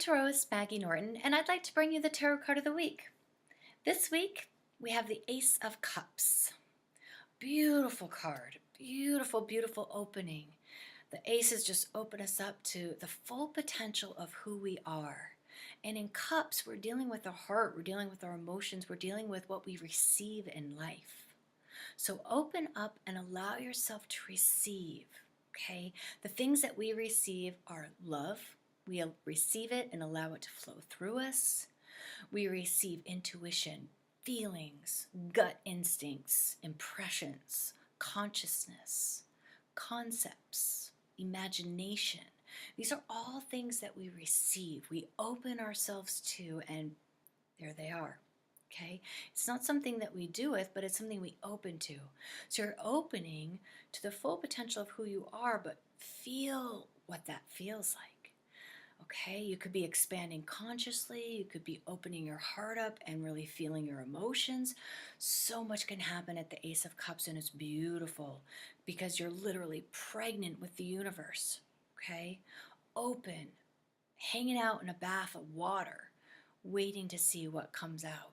Tarotist Maggie Norton, and I'd like to bring you the tarot card of the week. This week, we have the Ace of Cups. Beautiful card. Beautiful, beautiful opening. The aces just open us up to the full potential of who we are. And in cups, we're dealing with our heart, we're dealing with our emotions, we're dealing with what we receive in life. So open up and allow yourself to receive, okay? The things that we receive are love. We receive it and allow it to flow through us. We receive intuition, feelings, gut instincts, impressions, consciousness, concepts, imagination. These are all things that we receive. We open ourselves to, and there they are. Okay? It's not something that we do with, but it's something we open to. So you're opening to the full potential of who you are, but feel what that feels like. Okay? You could be expanding consciously, you could be opening your heart up and really feeling your emotions. So much can happen at the Ace of Cups, and it's beautiful because you're literally pregnant with the universe. Okay? Open, hanging out in a bath of water, waiting to see what comes out.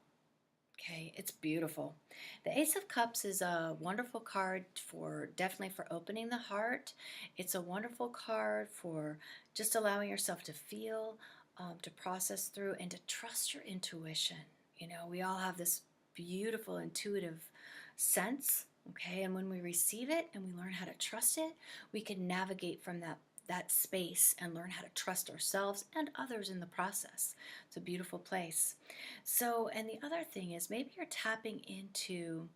Okay, it's beautiful. The Ace of Cups is a wonderful card for definitely for opening the heart. It's a wonderful card for just allowing yourself to feel, to process through, and to trust your intuition. You know, we all have this beautiful intuitive sense, okay? And when we receive it and we learn how to trust it, we can navigate from that space and learn how to trust ourselves and others in the process. It's a beautiful place. So, and the other thing is maybe you're tapping into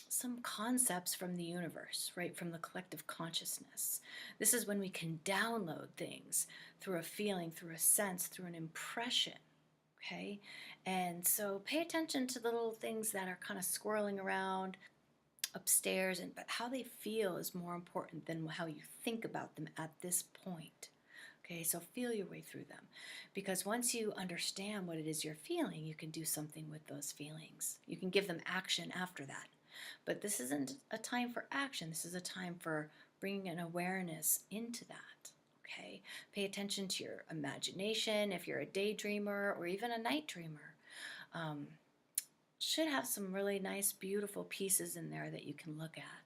some concepts from the universe, right? From the collective consciousness. This is when we can download things through a feeling, through a sense, through an impression. Okay? And so pay attention to the little things that are kind of swirling around upstairs, but how they feel is more important than how you think about them at this point. Okay, so feel your way through them, because once you understand what it is you're feeling, you can do something with those feelings. You can give them action after that. But this isn't a time for action. This is a time for bringing an awareness into that. Okay, pay attention to your imagination if you're a daydreamer or even a night dreamer. Should have some really nice, beautiful pieces in there that you can look at.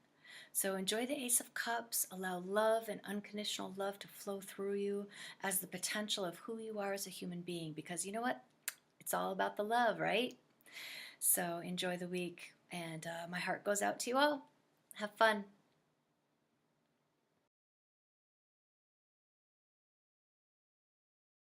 So enjoy the Ace of Cups. Allow love and unconditional love to flow through you as the potential of who you are as a human being. Because you know what? It's all about the love, right? So enjoy the week. And my heart goes out to you all. Have fun.